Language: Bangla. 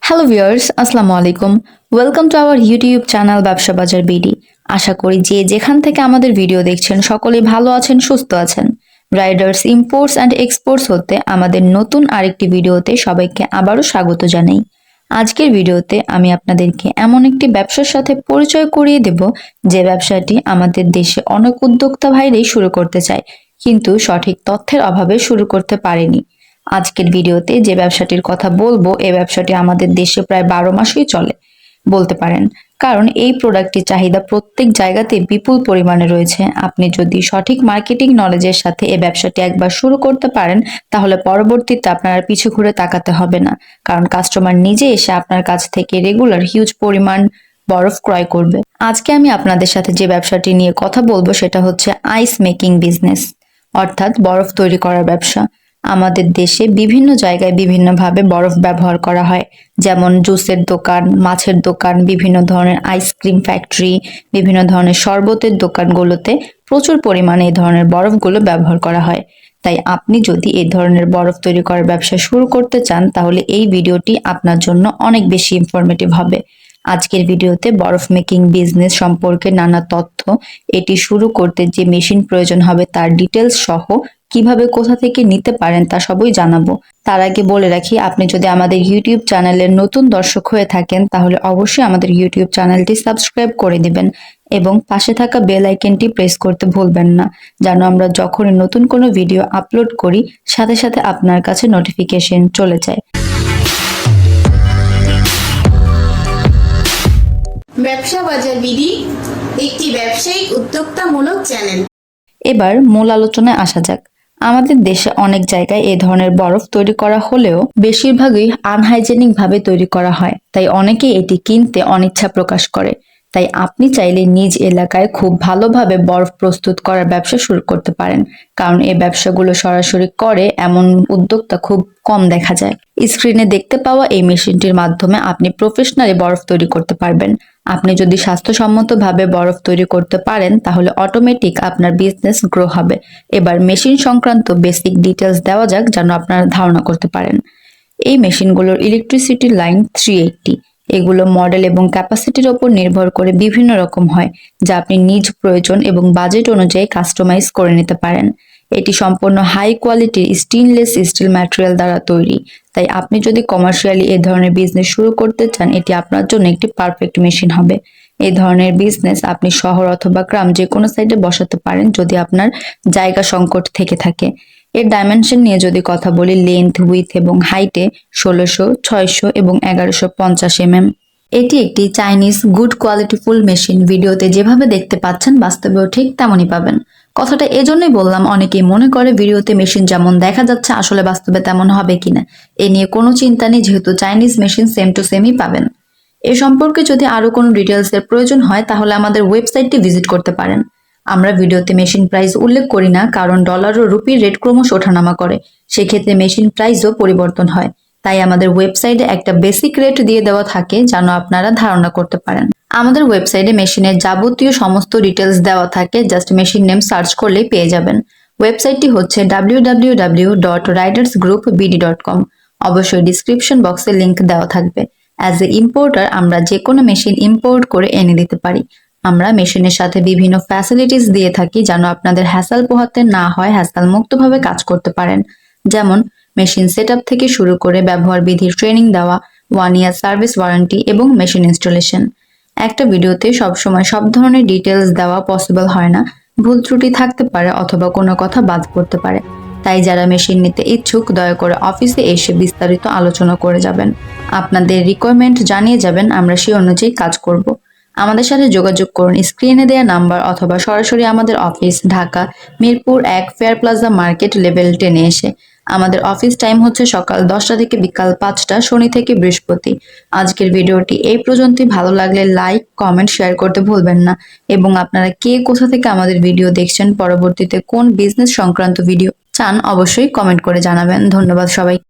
হ্যালো ভিউয়ার্স, আসসালামু আলাইকুম। Welcome to our YouTube channel ব্যবসা বাজার বিডি। আশা করি যে যেখান থেকে আমাদের ভিডিও দেখছেন সকলেই ভালো আছেন, সুস্থ আছেন। রাইডার্স ইম্পোর্টস অ্যান্ড এক্সপোর্টস হতে আমাদের নতুন আরেকটি ভিডিওতে সবাইকে আবারও স্বাগত জানাই। আজকের ভিডিওতে আমি আপনাদেরকে এমন একটি ব্যবসার সাথে পরিচয় করিয়ে দেব যে ব্যবসাটি আমাদের দেশে অনেক উদ্যোক্তা ভাইরাই শুরু করতে চায়, কিন্তু সঠিক তথ্যের অভাবে শুরু করতে পারেনি। আজকের ভিডিওতে যে ব্যবসাটির কথা বলবো, এই ব্যবসাটি আমাদের দেশে প্রায় 12 মাসই চলে বলতে পারেন, কারণ এই প্রোডাক্টটির চাহিদা প্রত্যেক জায়গাতে বিপুল পরিমাণে রয়েছে। আপনি যদি সঠিক মার্কেটিং নলেজের সাথে এই ব্যবসাটি একবার শুরু করতে পারেন, তাহলে পরবর্তীতে আপনার পিছু ঘুরে তাকাতে হবে না, কারণ কাস্টমার নিজে এসে আপনার কাছ থেকে রেগুলার হিউজ পরিমাণ বরফ ক্রয় করবে। আজকে আমি আপনাদের সাথে যে ব্যবসাটি নিয়ে কথা বলবো সেটা হচ্ছে আইস মেকিং বিজনেস, অর্থাৎ বরফ তৈরি করার ব্যবসা। আমাদের দেশে বিভিন্ন জায়গায় বিভিন্নভাবে বরফ ব্যবহার করা হয়, যেমন জুসের দোকান, মাছের দোকান, বিভিন্ন ধরনের আইসক্রিম ফ্যাক্টরি, বিভিন্ন ধরনের শরবতের দোকানগুলোতে প্রচুর পরিমাণে এই ধরনের বরফগুলো ব্যবহার করা হয়। তাই আপনি যদি এই ধরনের বরফ তৈরি করার ব্যবসা শুরু করতে চান, তাহলে এই ভিডিওটি আপনার জন্য অনেক বেশি ইনফরমেটিভ হবে। আজকের ভিডিওতে বরফ মেকিং বিজনেস সম্পর্কে নানা তথ্য, এটি শুরু করতে যে মেশিন প্রয়োজন হবে তার ডিটেলস সহ কিভাবে কোথা থেকে নিতে পারেন তা সবই জানাবো। তার আগে বলে রাখি, আপনি যদি আমাদের ইউটিউব চ্যানেলের নতুন দর্শক হয়ে থাকেন তাহলে অবশ্যই আমাদের ইউটিউব চ্যানেলটি সাবস্ক্রাইব করে দিবেন এবং পাশে থাকা বেল আইকনটি প্রেস করতে ভুলবেন না, যেন আমরা যখনই নতুন কোনো ভিডিও আপলোড করি সাথে সাথে আপনার কাছে নোটিফিকেশন চলে যায়। ব্যবসা বাজার বিডি একটি ব্যবসায়িক উদ্যোক্তামূলক চ্যানেল। এবার মূল আলোচনায় আসা যাক। আমাদের দেশে অনেক জায়গায় এই ধরনের বরফ তৈরি করা হলেও বেশিরভাগই আনহাইজেনিক ভাবে তৈরি করা হয়, তাই অনেকেই এটি কিনতে অনিচ্ছা প্রকাশ করে। তাই আপনি চাইলে নিজ এলাকায় খুব ভালোভাবে বরফ প্রস্তুত করার ব্যবসা শুরু করতে পারেন, কারণ এই ব্যবসাগুলো সরাসরি করে এমন উদ্যোক্তা খুব কম দেখা যায়। স্ক্রিনে দেখতে পাওয়া এই মেশিনটির মাধ্যমে আপনি প্রফেশনালি বরফ তৈরি করতে পারবেন। আপনি যদি স্বাস্থ্যসম্মতভাবে বরফ তৈরি করতে পারেন তাহলে অটোমেটিক আপনার বিজনেস গ্রো হবে। এবার মেশিন সংক্রান্ত বেসিক ডিটেলস দেওয়া যাক, যেন আপনারা ধারণা করতে পারেন। এই মেশিনগুলোর ইলেকট্রিসিটি লাইন 380। এগুলো মডেল এবং ক্যাপাসিটির ওপর নির্ভর করে বিভিন্ন রকম হয়, যা আপনি নিজ প্রয়োজন এবং বাজেট অনুযায়ী কাস্টমাইজ করে নিতে পারেন। এটি সম্পূর্ণ হাই কোয়ালিটির স্টেইনলেস স্টিল ম্যাটেরিয়াল দ্বারা তৈরি, তাই আপনি যদি কমার্শিয়ালি এই ধরনের বিজনেস শুরু করতে চান, এটি আপনার জন্য একটি পারফেক্ট মেশিন হবে। এই ধরনের বিজনেস আপনি শহর অথবা গ্রাম যে কোনো সাইডে বসাতে পারেন যদি আপনার জায়গা সংকট থেকে থাকে। এর ডাইমেনশন নিয়ে যদি কথা বলি, লেন্থ, উইথ এবং হাইটে 1600, 600 এবং 1150 mm। এটি একটি Chinese good quality full machine. ভিডিওতে যেভাবে দেখতে পাচ্ছেন বাস্তবেও ঠিক তেমনই পাবেন। কথাটা এজন্যই বললাম, অনেকেই মনে করে ভিডিওতে মেশিন যেমন দেখা যাচ্ছে আসলে বাস্তবে তেমন হবে কিনা। এ নিয়ে কোনো চিন্তা নেই, যেহেতু চাইনিজ মেশিন সেম টু সেমই পাবেন। এ সম্পর্কে যদি আরো কোনো ডিটেলস এর প্রয়োজন হয় তাহলে আমাদের ওয়েবসাইটটি ভিজিট করতে পারেন। আমরা ভিডিওতে মেশিন প্রাইস উল্লেখ করি না, কারণ ডলার ও রুপির রেট ক্রমশ ওঠানামা করে, সেক্ষেত্রে মেশিন প্রাইসও পরিবর্তন হয়। তাই আমাদের ওয়েবসাইটে একটা বেসিক রেট দিয়ে দেওয়া থাকে, যেন আপনারা ধারণা করতে পারেন। আমাদের ওয়েবসাইটে মেশিনের যাবতীয় সমস্ত ডিটেলস দেওয়া থাকে, জাস্ট মেশিন নেম সার্চ করলেই পেয়ে যাবেন। ওয়েবসাইটটি হচ্ছে www.ridersgroupbd.com। অবশ্যই ডিসক্রিপশন বক্সে লিংক দেওয়া থাকবে। অ্যাজ এ ইম্পোর্টার আমরা যে কোনো মেশিন ইম্পোর্ট করে এনে দিতে পারি। আমরা মেশিনের সাথে বিভিন্ন ফ্যাসিলিটিস দিয়ে থাকি, যেন আপনাদের হ্যাসাল পোহাতে না হয়, হ্যাসাল মুক্তভাবে কাজ করতে পারেন। যেমন মেশিন সেটআপ থেকে শুরু করে ব্যবহার বিধির ট্রেনিং দেওয়া, 1 ইয়ার সার্ভিস ওয়ারেন্টি এবং মেশিন ইনস্টলেশন। একটা ভিডিওতে সবসময় সব ধরনের ডিটেলস দেওয়া পসিবল হয় না, ভুল ত্রুটি থাকতে পারে অথবা কোনো কথা বাদ পড়তে পারে। তাই যারা মেশিন নিতে ইচ্ছুক দয়া করে অফিসে এসে বিস্তারিত আলোচনা করে যাবেন। আপনাদের রিকোয়ারমেন্ট জানিয়ে যাবেন, আমরা সেই অনুযায়ী কাজ করব। আমাদের সাথে যোগাযোগ করুন স্ক্রিনে দেওয়া নাম্বার অথবা সরাসরি আমাদের office Dhaka Mirpur 1 fair plaza market level 10 এসে। আমাদের অফিস টাইম হচ্ছে সকাল 10টা থেকে বিকাল 5টা, শনি থেকে বৃহস্পতি। আজকের ভিডিওটি এই পর্যন্তই। ভালো লাগলে লাইক, কমেন্ট, শেয়ার করতে ভুলবেন না এবং আপনারা কে কোথা থেকে আমাদের ভিডিও দেখছেন, পরবর্তীতে কোন বিজনেস সংক্রান্ত ভিডিও চান অবশ্যই কমেন্ট করে জানাবেন। ধন্যবাদ সবাই।